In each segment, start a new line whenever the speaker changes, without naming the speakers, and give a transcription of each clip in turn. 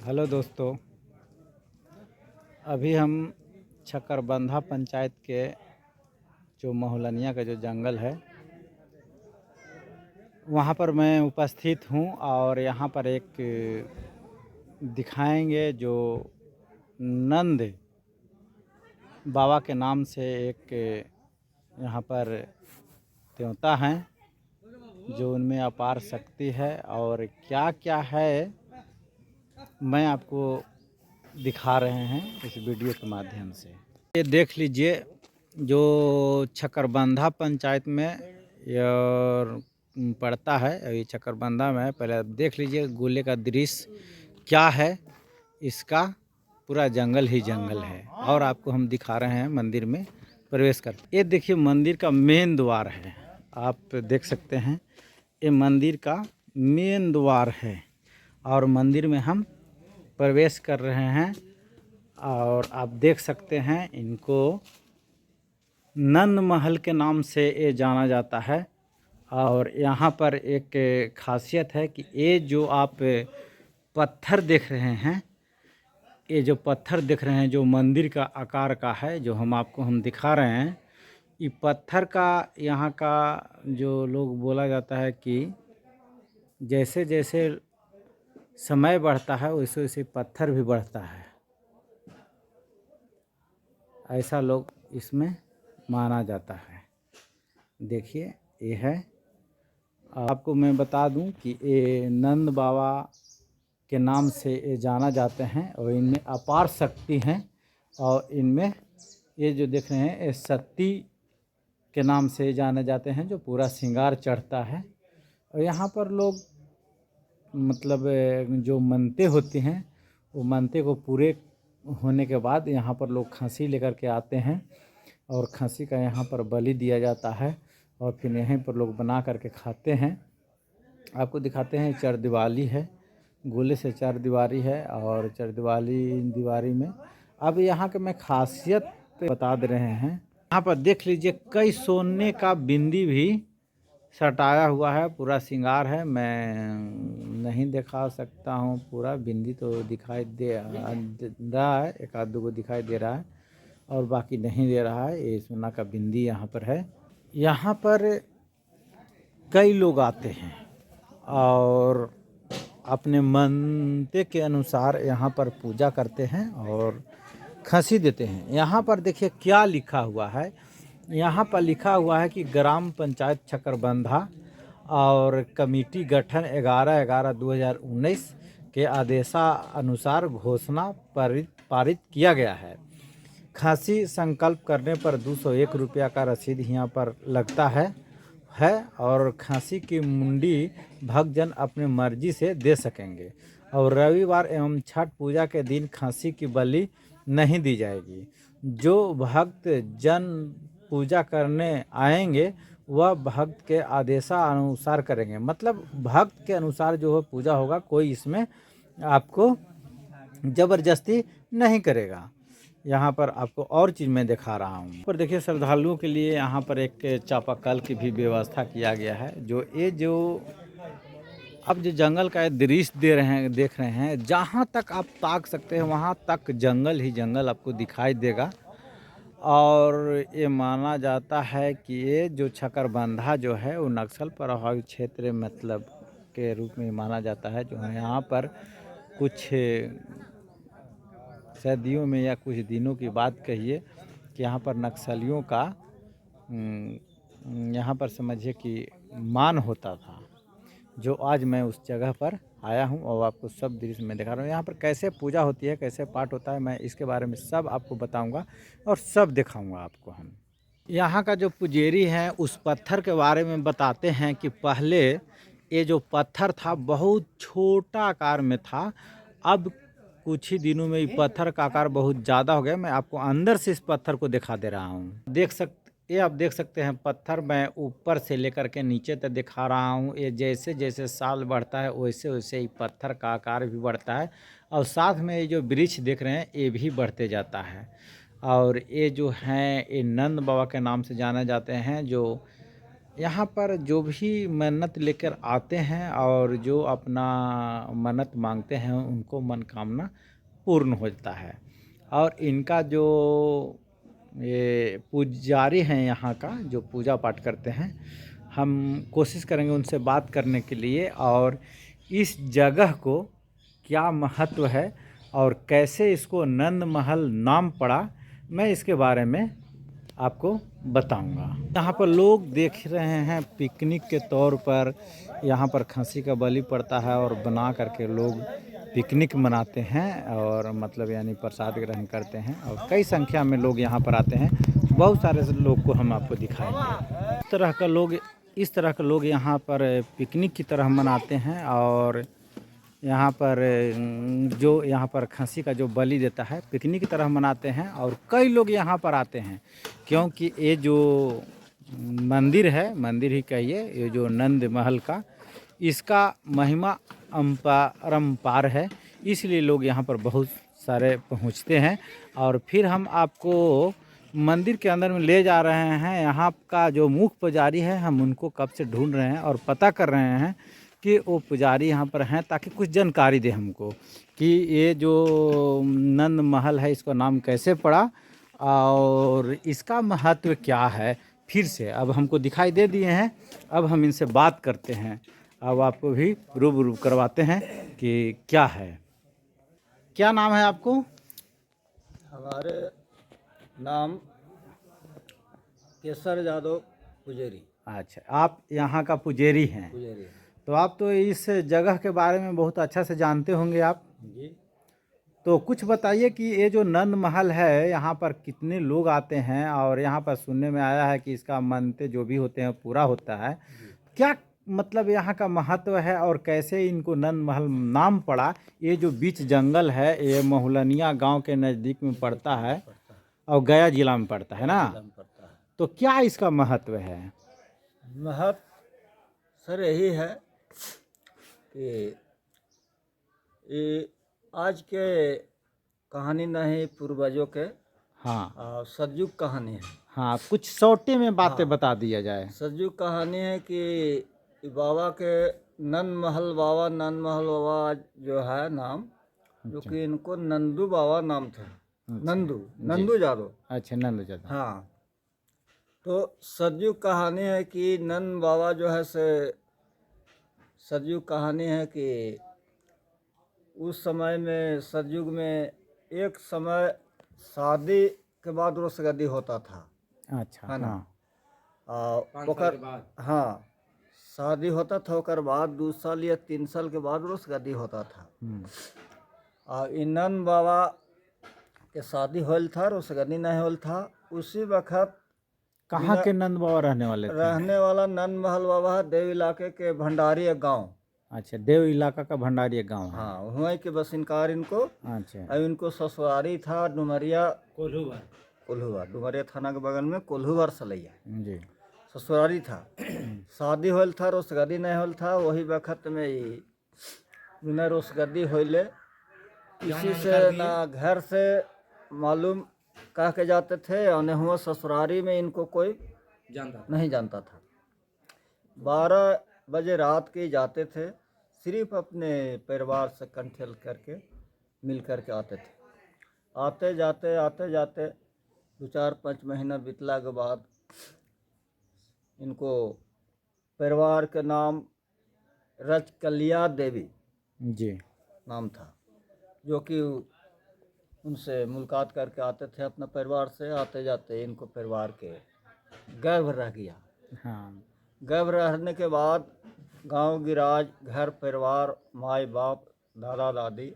Hello दोस्तों, अभी हम छकरबंधा पंचायत के जो मोहलनिया का जो जंगल है वहाँ पर मैं उपस्थित हूँ और यहाँ पर एक दिखाएंगे जो नंद बाबा के नाम से एक यहाँ पर देवता हैं जो उनमें अपार शक्ति है और क्या क्या है मैं आपको दिखा रहे हैं इस वीडियो के माध्यम से। ये देख लीजिए जो छकरबंधा पंचायत में पड़ता है, ये छकरबंधा में है। पहले आप देख लीजिए गोले का दृश्य क्या है, इसका पूरा जंगल ही जंगल है और आपको हम दिखा रहे हैं मंदिर में प्रवेश कर। ये देखिए मंदिर का मेन द्वार है, आप देख सकते हैं ये मंदिर का मेन द्वार है और मंदिर में हम प्रवेश कर रहे हैं और आप देख सकते हैं इनको नंद महल के नाम से ये जाना जाता है। और यहाँ पर एक खासियत है कि ये जो आप पत्थर देख रहे हैं, ये जो पत्थर देख रहे हैं जो मंदिर का आकार का है, जो हम दिखा रहे हैं, ये पत्थर का यहाँ का जो लोग बोला जाता है कि जैसे जैसे समय बढ़ता है वैसे वैसे पत्थर भी बढ़ता है, ऐसा लोग इसमें माना जाता है। देखिए ये है, आपको मैं बता दूं कि ये नंद बाबा के नाम से ये जाना जाते हैं और इनमें अपार शक्ति हैं और इनमें ये जो देख रहे हैं ये सती के नाम से जाने जाते हैं जो पूरा श्रृंगार चढ़ता है। और यहाँ पर लोग मतलब जो मनते होती हैं वो मनते को पूरे होने के बाद यहाँ पर लोग खस्सी लेकर के आते हैं और खस्सी का यहाँ पर बलि दिया जाता है और फिर यहीं पर लोग बना करके खाते हैं। आपको दिखाते हैं चरदीवाली है, गोले से चरदीवारी है और चरदीवारी में अब यहाँ के मैं खासियत बता दे रहे हैं। यहाँ पर देख लीजिए कई सोने का बिंदी भी सटाया हुआ है, पूरा श्रृंगार है। मैं नहीं दिखा सकता हूँ पूरा, बिंदी तो दिखाई दे रहा है, एक आध दो को दिखाई दे रहा है और बाकी नहीं दे रहा है। ये सोना का बिंदी यहाँ पर है। यहाँ पर कई लोग आते हैं और अपने मनते के अनुसार यहाँ पर पूजा करते हैं और खस्सी देते हैं। यहाँ पर देखिए क्या लिखा हुआ है, यहाँ पर लिखा हुआ है कि ग्राम पंचायत छकरबंधा और कमेटी गठन 11/11/2019 के आदेशानुसार घोषणा पारित किया गया है। खस्सी संकल्प करने पर 201 रुपया का रसीद यहाँ पर लगता है और खस्सी की मुंडी भक्तजन अपने मर्जी से दे सकेंगे और रविवार एवं छठ पूजा के दिन खस्सी की बलि नहीं दी जाएगी। जो भक्त जन पूजा करने आएंगे वह भक्त के आदेशानुसार करेंगे, मतलब भक्त के अनुसार जो है पूजा होगा, कोई इसमें आपको ज़बरदस्ती नहीं करेगा। यहाँ पर आपको और चीज़ मैं दिखा रहा हूँ। पर देखिए श्रद्धालुओं के लिए यहाँ पर एक चापाकल की भी व्यवस्था किया गया है। जो अब जो जंगल का दृश्य देख रहे हैं, जहाँ तक आप ताक सकते हैं वहाँ तक जंगल ही जंगल आपको दिखाई देगा। और ये माना जाता है कि ये जो छकरबंधा जो है वो नक्सल प्रभावित क्षेत्र मतलब के रूप में माना जाता है। जो है यहाँ पर कुछ सदियों में या कुछ दिनों की बात कहिए कि यहाँ पर नक्सलियों का यहाँ पर समझिए कि मान होता था, जो आज मैं उस जगह पर आया हूँ और आपको सब दृश्य में दिखा रहा हूँ। यहाँ पर कैसे पूजा होती है, कैसे पाठ होता है, मैं इसके बारे में सब आपको बताऊँगा और सब दिखाऊँगा आपको। हम यहाँ का जो पुजेरी हैं उस पत्थर के बारे में बताते हैं कि पहले ये जो पत्थर था बहुत छोटा आकार में था, अब कुछ ही दिनों में ये पत्थर का आकार बहुत ज़्यादा हो गया। मैं आपको अंदर से इस पत्थर को दिखा दे रहा हूँ। आप देख सकते हैं पत्थर मैं ऊपर से लेकर के नीचे तक दिखा रहा हूँ। ये जैसे जैसे साल बढ़ता है वैसे वैसे ही पत्थर का आकार भी बढ़ता है और साथ में ये जो वृक्ष देख रहे हैं ये भी बढ़ते जाता है। और ये जो हैं ये नंद बाबा के नाम से जाने जाते हैं, जो यहाँ पर जो भी मन्नत लेकर आते हैं और जो अपना मन्नत मांगते हैं उनको मनोकामना पूर्ण होता है। और इनका जो ये पुजारी हैं यहाँ का जो पूजा पाठ करते हैं, हम कोशिश करेंगे उनसे बात करने के लिए और इस जगह को क्या महत्व है और कैसे इसको नंद महल नाम पड़ा, मैं इसके बारे में आपको बताऊंगा। यहाँ पर लोग देख रहे हैं पिकनिक के तौर पर यहाँ पर खस्सी का बलि पड़ता है और बना करके लोग पिकनिक मनाते हैं और मतलब यानी प्रसाद ग्रहण करते हैं और कई संख्या में लोग यहाँ पर आते हैं। बहुत सारे लोग को हम आपको दिखाएंगे। इस तरह का लोग यहाँ पर पिकनिक की तरह मनाते हैं और यहाँ पर जो यहाँ पर खस्सी का जो बलि देता है पिकनिक की तरह मनाते हैं और कई लोग यहाँ पर आते हैं क्योंकि ये जो मंदिर है, मंदिर ही कहिए, ये जो नंद महल का, इसका महिमा अपरंपार है, इसलिए लोग यहाँ पर बहुत सारे पहुँचते हैं। और फिर हम आपको मंदिर के अंदर में ले जा रहे हैं। यहाँ का जो मुख्य पुजारी है हम उनको कब से ढूंढ रहे हैं और पता कर रहे हैं कि वो पुजारी यहाँ पर हैं ताकि कुछ जानकारी दे हमको कि ये जो नंद महल है इसका नाम कैसे पड़ा और इसका महत्व क्या है। फिर से अब हमको दिखाई दे दिए हैं, अब हम इनसे बात करते हैं, अब आपको भी रूबरू करवाते हैं कि क्या है। क्या नाम है आपको?
हमारे नाम केसर यादव पुजेरी।
अच्छा, आप यहाँ का पुजेरी हैं।
पुजेरी
तो आप तो इस जगह के बारे में बहुत अच्छा से जानते होंगे आप
जी।
तो कुछ बताइए कि ये जो नंद महल है यहाँ पर कितने लोग आते हैं और यहाँ पर सुनने में आया है कि इसका मन्नतें जो भी होते हैं पूरा होता है। क्या मतलब यहाँ का महत्व है और कैसे इनको नंद महल नाम पड़ा? ये जो बीच जंगल है ये महुलनिया गांव के नज़दीक में पड़ता है और गया जिला में पड़ता है ना,
पड़ता है।
तो क्या इसका महत्व है?
महत्व सर यही है कि ये आज के कहानी नहीं, पूर्वजों के
हाँ
सतयुग कहानी है।
हाँ, कुछ शॉर्टे में बातें बता दिया जाए।
सतयुग कहानी है कि बाबा के नंद महल बाबा जो है नाम, जो कि इनको नंदू बाबा नाम थे। नंदू यादव।
अच्छा, नंद यादव।
हाँ, तो सतयुग कहानी है कि नंद बाबा जो है से, सतयुग कहानी है कि उस समय में सतयुग में एक समय शादी के बाद रोसगद्दी होता था।
अच्छा,
है ना?
हाँ।
हाँ, शादी होता था, ओकर बाद 2 साल या 3 साल के बाद रोसगद्दी होता था। और नंद बाबा के शादी होल था, रोसगद्दी नहीं होल था। उसी वक्त
कहाँ के नंद बाबा रहने वाले थे?
रहने वाला नंद महल बाबा है देव इलाके के भंडारी एक गाँव।
अच्छा, देव इलाका का भंडारी गांव है।
हाँ, वहीं के बसिनकार इनको।
अच्छा,
अब इनको ससुरारी था डुमरिया कोल्हुआ, डुमरिया थाना के बगल में कोल्हुआर सलैया
जी।
ससुरारी था। शादी होल था, रोसगद्दी नहीं होल था। वही वक्त में ही बिना रोसगद्दी होले, इसी से ना घर से मालूम कह के जाते थे और न हुआ ससुरारी में इनको कोई नहीं जानता था। 12 बजे रात के जाते थे, सिर्फ अपने परिवार से कंठेल करके मिल करके आते थे। आते जाते 2-4-5 महीना बीतला के बाद इनको परिवार के नाम रजकलिया देवी
जी
नाम था, जो कि उनसे मुलाकात करके आते थे अपना परिवार से। आते जाते इनको परिवार के गर्भ रह गया।
हाँ।
गर्भ रहने के बाद गांव गिराज, घर परिवार, माई बाप, दादा दादी,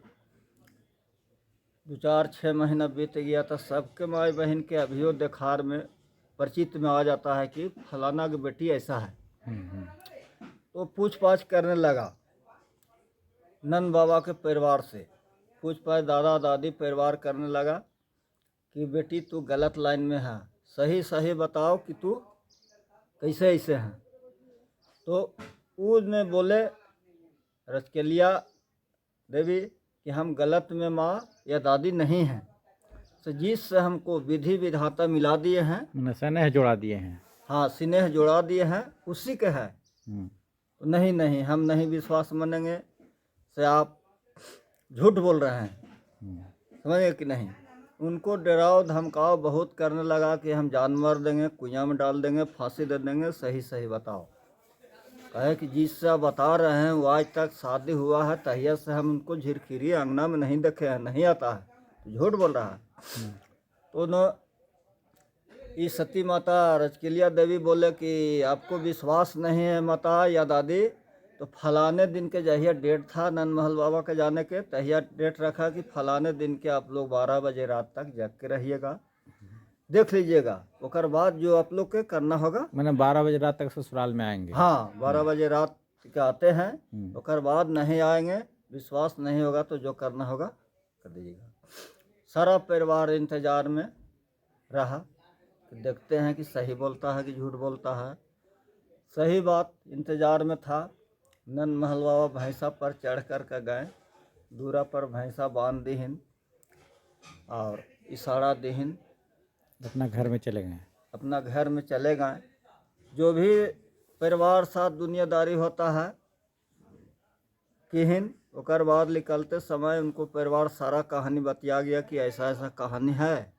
2-4-6 महीना बीत गया तो सबके माई बहन के अभियो देखार में परिचित में आ जाता है कि फलाना की बेटी ऐसा है। तो पूछ पाछ करने लगा नंद बाबा के परिवार से, पूछ पाछ दादा दादी परिवार करने लगा कि बेटी तू गलत लाइन में है, सही सही बताओ कि तू कैसे ऐसे हैं। तो उसने बोले रजकलिया देवी कि हम गलत में माँ या दादी नहीं हैं, तो जिससे हमको विधि विधाता मिला दिए हैं,
स्नेह जोड़ा दिए हैं।
हाँ स्नेह जोड़ा दिए हैं, उसी के है।
हम्म,
तो नहीं नहीं, हम नहीं विश्वास मानेंगे से आप झूठ बोल रहे हैं,
हम्म,
समझे कि नहीं। उनको डराओ धमकाओ बहुत करने लगा कि हम जान मार देंगे, कुइयाँ में डाल देंगे, फांसी दे देंगे, सही सही बताओ। कहे कि जिससे आप बता रहे हैं वो आज तक शादी हुआ है तहिया से हम उनको झिरखिरी अंगना में नहीं देखे हैं, नहीं आता है, तो झूठ बोल रहा है। तो न ये सती माता रचकिलिया देवी बोले कि आपको विश्वास नहीं है माता या दादी, तो फलाने दिन के जहिया डेट था नंद महल बाबा के जाने के, तहिया डेट रखा कि फलाने दिन के आप लोग 12 बजे रात तक जग के रहिएगा, देख लीजिएगा, ओकर बाद जो आप लोग के करना होगा।
मैंने 12 बजे रात तक ससुराल में आएंगे।
हाँ 12 बजे रात के आते हैं,
हम्म,
ओकर बाद नहीं आएंगे, विश्वास नहीं होगा तो जो करना होगा कर दीजिएगा। सारा परिवार इंतजार में रहा कि देखते हैं कि सही बोलता है कि झूठ बोलता है। सही बात इंतजार में था। नंद महल बाबा भैंसा पर चढ़ कर के गए, दूरा पर भैंसा बांध दीहिन और इशारा दीहिन,
अपना घर में चले गए।
अपना घर में चले गए। जो भी परिवार साथ दुनियादारी होता है किहिन, ओकर बाद निकलते समय उनको परिवार सारा कहानी बतिया गया कि ऐसा ऐसा कहानी है,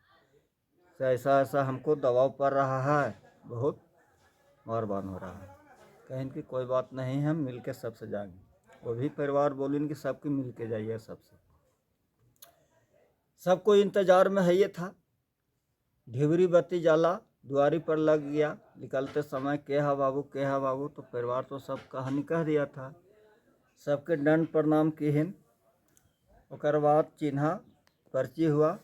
तो ऐसा ऐसा हमको दबाव पड़ रहा है, बहुत मारबान हो रहा है। कहीं कि कोई बात नहीं, हम मिल के सबसे जाएंगे। वो भी परिवार बोलिन कि सबके मिल के जाइए, सबसे सबको इंतजार में है ये था। ढिबरी बत्ती जाला दुआरी पर लग गया, निकलते समय के हा बाबू के हा बाबू, तो परिवार तो सब कहानी कह दिया था। सबके दंड प्रणाम किहिन, ओकर बाद चिन्हा पर्ची हुआ,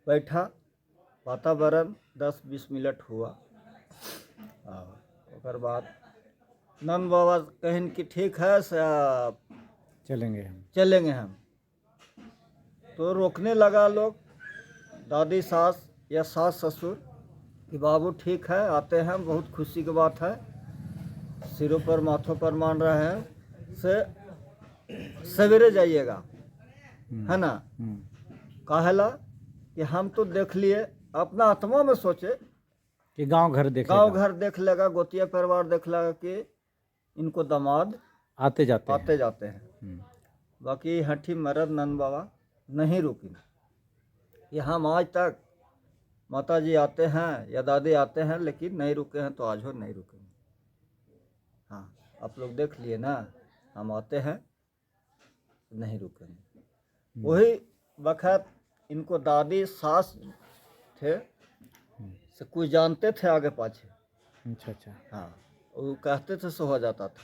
बैठा, वातावरण 10-20 मिनट हुआ और ओकर बाद नंद बाबा कहिन कि ठीक है से
चलेंगे हम।
चलेंगे हम। तो रोकने लगा लोग, दादी सास या सास ससुर कि बाबू ठीक है आते हैं, बहुत खुशी की बात है, सिरों पर माथों पर मान रहे हैं से सवेरे जाइएगा, है ना। काहेला कि हम तो देख लिए, अपना आत्मा में सोचे
कि गांव घर देखेगा।
गांव घर देख लेगा, गोतिया परिवार देख लेगा कि इनको दामाद
आते जाते हैं।
आते जाते हैं।
हम्म,
बाकी हठी मरद नंद बाबा नहीं रुकी कि हम आज तक माता जी आते हैं या दादी आते हैं लेकिन नहीं रुके हैं, तो आज हो नहीं रुकेंगे। हाँ आप लोग देख लिए ना, हम आते हैं नहीं रुकेंगे। वही वक्त इनको दादी सास थे से कोई जानते थे आगे पाछे,
अच्छा अच्छा।
हाँ वो कहते थे सो हो जाता था।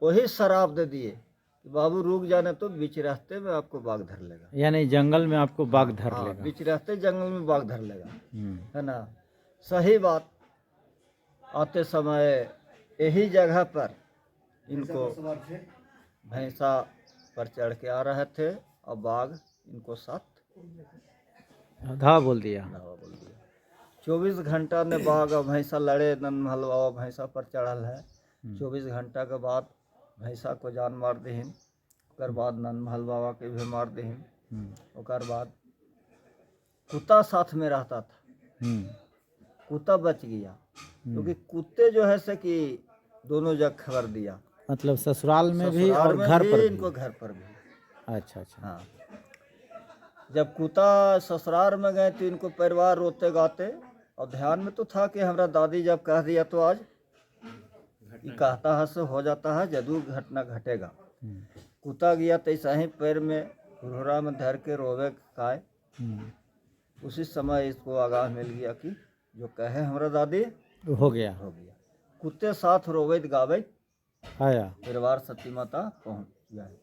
वही शराब दे दिए कि बाबू रुक जाने तो बीच रास्ते में आपको बाघ धर लेगा,
यानी जंगल में आपको बाघ धर
हाँ
लेगा।
बीच रास्ते जंगल में बाघ धर लेगा,
हम्म,
है ना। सही बात। आते समय यही जगह पर इनको भैंसा पर चढ़ के आ रहे थे और बाघ इनको साथ
धा बोल दिया।
धावा बोल दिया। 24 घंटा ने बाघ और भैंसा लड़े, नंद महल बाबा भैंसा पर चढ़ल है। 24 घंटा के बाद भैंसा को जान मार दीहिन, ओकर बाद नंद महल बाबा के भी मार दीहिन। ओकर बाद कुत्ता साथ में रहता था, कुत्ता बच गया, क्योंकि कुत्ते जो है से कि दोनों जगह खबर दिया,
मतलब ससुराल में भी
ससुराल
और
में
घर
भी,
पर
इनको
भी।
घर पर भी।
अच्छा अच्छा।
हाँ जब कुत्ता ससुराल में गए तो इनको परिवार रोते गाते, और ध्यान में तो था कि हमारा दादी जब कह दिया तो आज ये कहता है सो हो जाता है, जरूर घटना घटेगा। कुत्ता गया तो ऐसा ही पैर में हुरहुरा में धर के रोवे खाए। उसी समय इसको आगाह मिल गया कि जो कहे हमारा दादी
हो गया।
हो गया। कुत्ते साथ रोवैत गावैत
आया।
परिवार सती माता पहुँच गए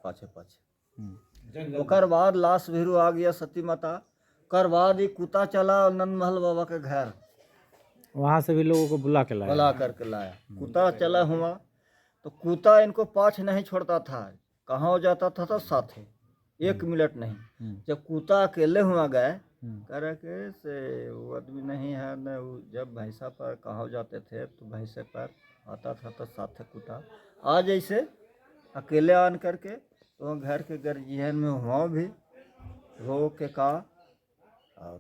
पाछे पाछे। ओकर बाद लाश भिरू आ गया सती माता। ओकर बाद ही कुत्ता चला नंद महल बाबा के घर,
वहाँ से भी लोगों को बुला के लाया।
बुला करके लाया। कुत्ता चला हुआ तो कुत्ता इनको पाछ नहीं छोड़ता था, कहाँ हो जाता था तो साथ ही 1 मिनट नहीं। जब कुत्ता अकेले हुआ गए करे के से वो आदमी नहीं है न, जब भैंसा पर कहाँ जाते थे तो भैंसे पर आता था तो साथ कुत्ता आ, जैसे अकेले आन करके तो घर के गर्जियन में हुआ भी रो के कहा और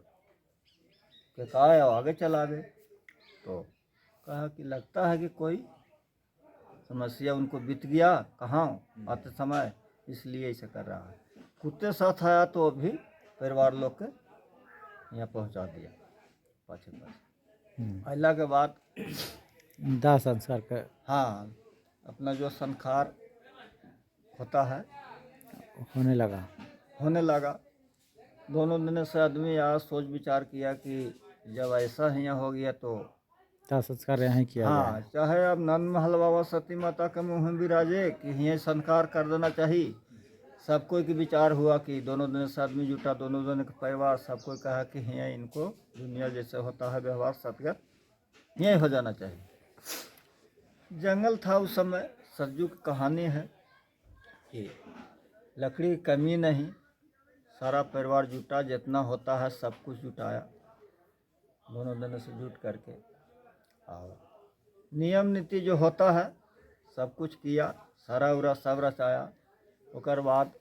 कि कहा है आगे चला गए। तो कहा कि लगता है कि कोई समस्या उनको बीत गया कहाँ आते समय, इसलिए ऐसे कर रहा है। कुत्ते साथ आया तो अभी परिवार लोग के यहाँ पहुँचा दिया पाछे पाछे। अल्लाह के बाद
दाह संस्कार का
हाँ अपना जो संस्कार होता है
होने लगा।
दोनों दिन से आदमी आज सोच विचार किया कि जब ऐसा यहाँ हो गया तो
दाह संस्कार यहाँ ही किया
हाँ चाहे अब नंद महल बाबा सती माता के मुँह में विराजे कि यहाँ संस्कार कर देना चाहिए। सब कोई के विचार हुआ कि दोनों दिन से आदमी जुटा, दोनों दिन का परिवार, सब कोई कहा कि यहाँ इनको दुनिया जैसे होता है व्यवहार सतगत यही हो जाना चाहिए। जंगल था उस समय, सरजू की कहानी है कि लकड़ी की कमी नहीं, सारा परिवार जुटा, जितना होता है सब कुछ जुटाया दोनों दिन से जुट करके, और नियम नीति जो होता है सब कुछ किया, सारा उरा सब रचाया। उसके बाद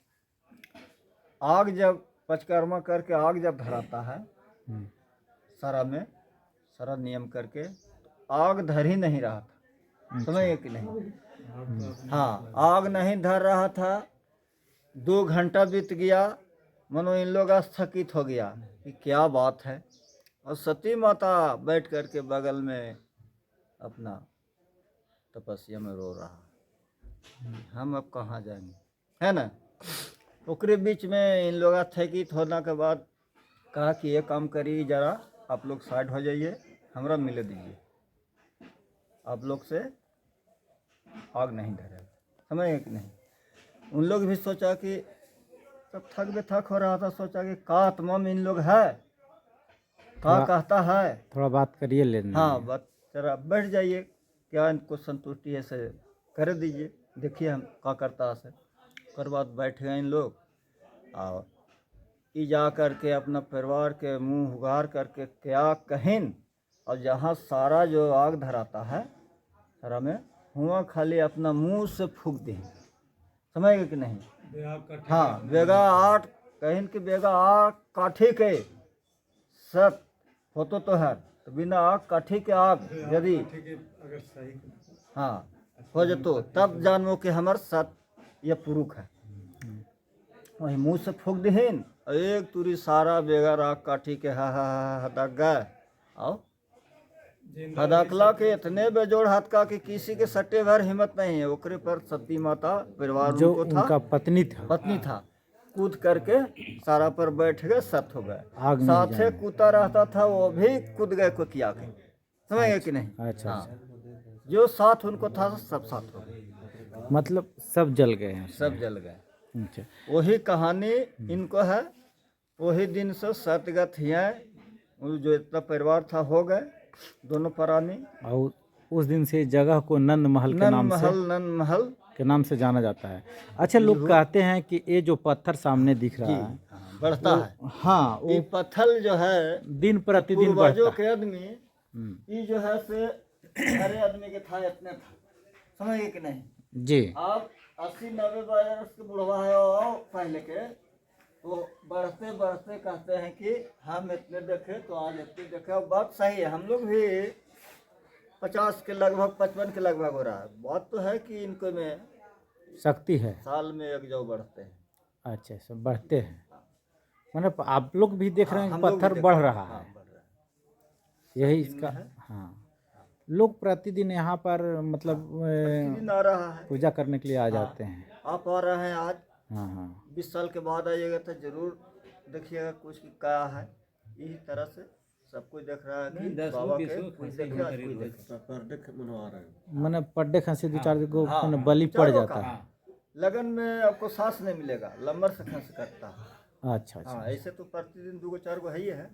आग जब पचकर्मा करके आग जब धराता है सारा में, सारा नियम करके आग धर ही नहीं रहा था, समझे कि नहीं। हाँ आग नहीं धर रहा था, 2 घंटा बीत गया, मनो इन लोग स्थगित हो गया कि क्या बात है। और सती माता बैठ करके बगल में अपना तपस्या में रो रहा, हम अब कहाँ जाएंगे, है ना। ओकरे बीच में इन लोग स्थगित होने के बाद कहा कि ये काम करिए, जरा आप लोग साइड हो जाइए, हमरा मिले दीजिए, आप लोग से आग नहीं धरेगा, समझे कि नहीं। उन लोग भी सोचा कि सब थक हो रहा था, सोचा कि का आत्मा में इन लोग है, का कहता है,
थोड़ा बात करिए लेने।
हाँ बात जरा बैठ जाइए, क्या इनको संतुष्टि ऐसे कर दीजिए, देखिए हम क्या करता है। उसके बाद बैठ गए इन लोग, और ई जा करके अपना परिवार के मुंह उगार करके क्या कहें, और जहाँ सारा जो आग धराता है सारा में हुआ खाली अपना मुंह से फूक दें, समझ गए कि नहीं। हाँ बेगा 8 कहें कि बेगा 8 काठी के सब होतो तो है, तो बिना आग काठी के आग यदि हाँ हो जतो तब जानो कि हमार साथ ये पुरुष है। वही मुँह से फूक दीन, एक तुरी सारा बेगा आग काठी के हा हदक गए, और हदकला के इतने बेजोड़ हदका कि किसी के सट्टे भर हिम्मत नहीं है। ओकरे पर सती माता परिवार
जो
उनको था,
उनका पत्नी था,
कूद करके सारा पर बैठ गए, सत हो गए।
आग में
साथे
जाने।
कूता रहता था वो भी कूद गए कुतिया के, समझ गए कि नहीं।
अच्छा
हाँ
अच्छा।
जो साथ उनको था सब साथ हो गए,
मतलब सब जल गए हैं।
सब जल गए।
अच्छा।
वही कहानी इनको है, वही दिन से सतगत है, जो इतना परिवार था हो गए दोनों प्राणी।
और उस दिन से जगह को नंद महल के
नंद महल
के नाम से जाना जाता है। अच्छा, लोग कहते हैं कि ये जो पत्थर सामने दिख रहा है
बढ़ता है,
हाँ
ये
वो
पत्थर जो है
दिन प्रतिदिन
पूर्वजों
बढ़ता
के आदमी ये जो है से हरे आदमी के था, इतने था, समझ गए कि नहीं
जी।
अब 80-90 वर्ष के बुढ़वा है और पहले के, तो बढ़ते बढ़ते कहते हैं कि हम इतने देखे तो आज इतने देखे। और बात सही है, हम लोग भी 50 के लगभग 55 के लगभग हो रहा है। बात तो है कि इनको में
शक्ति है,
साल में एक जो बढ़ते हैं।
अच्छा सब बढ़ते हैं, मतलब आप लोग भी देख रहे हैं
हम
कि
लोग भी
पत्थर
देख
बढ़
रहे हैं,
रहा
हाँ,
है,
बढ़ रहा है।
यही इसका हाँ। लोग प्रतिदिन यहाँ पर मतलब
प्रतिदिन आ रहा है,
पूजा करने के लिए आ जाते हैं।
आप आ रहे हैं आज,
हाँ हाँ
20 साल के बाद आइएगा तो जरूर देखिएगा कुछ क्या है। इसी तरह से सब कोई देख रहा है कि बाबा के कुछ देख रहा है, कोई देख रहा है।
मैंने पर डे खांसी 2-4 को
हाँ,
मैंने बलि पड़
चारों
जाता
का।
है।
लगन में आपको सांस नहीं मिलेगा, लंबर से खांसी करता है।
अच्छा अच्छा।
हाँ ऐसे तो प्रतिदिन 2-4 गो है ही है।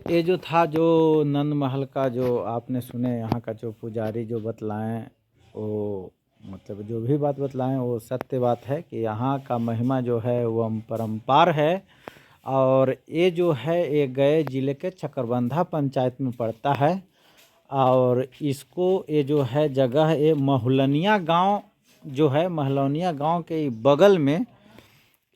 ये जो था, जो नंद महल का जो आपने सुने, यहाँ का जो पुजारी जो बतलाएं, वो मतलब जो भी बात बतलाएं वो सत्य बात है कि यहाँ का महिमा जो है वो परम्पार है। और ये जो है ये गए जिले के चकरबंधा पंचायत में पड़ता है। और इसको ये जो है जगह ये महलनिया गांव जो है, महलनिया गांव के बगल में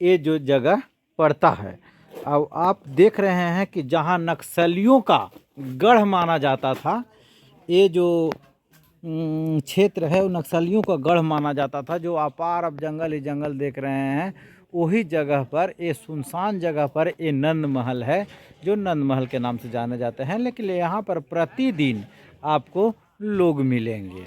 ये जो जगह पड़ता है। अब आप देख रहे हैं कि जहाँ नक्सलियों का गढ़ माना जाता था, ये जो क्षेत्र है वो नक्सलियों का गढ़ माना जाता था। जो अपार अब जंगल ही जंगल देख रहे हैं, वही जगह पर, ये सुनसान जगह पर ये नंद महल है, जो नंद महल के नाम से जाने जाते हैं। लेकिन यहाँ पर प्रतिदिन आपको लोग मिलेंगे,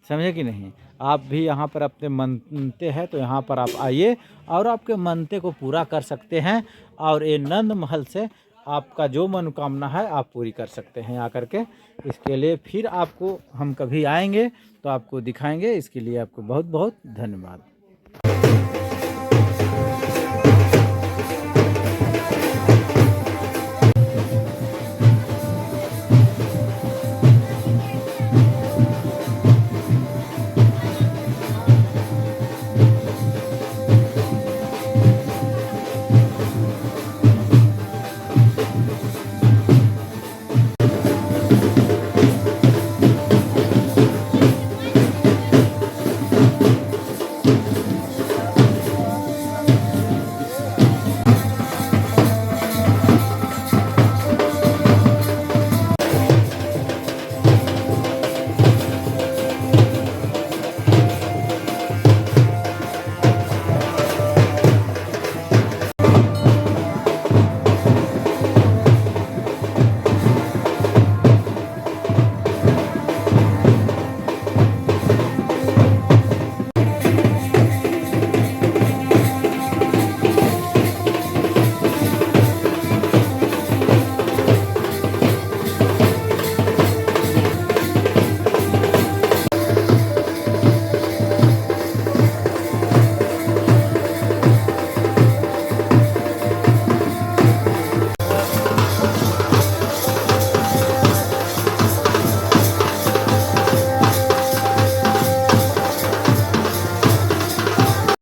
समझे कि नहीं। आप भी यहाँ पर अपने मनते हैं तो यहाँ पर आप आइए और आपके मनते को पूरा कर सकते हैं। और ये नंद महल से आपका जो मनोकामना है आप पूरी कर सकते हैं आकर के। इसके लिए फिर आपको हम कभी आएंगे तो आपको दिखाएंगे। इसके लिए आपको बहुत बहुत धन्यवाद।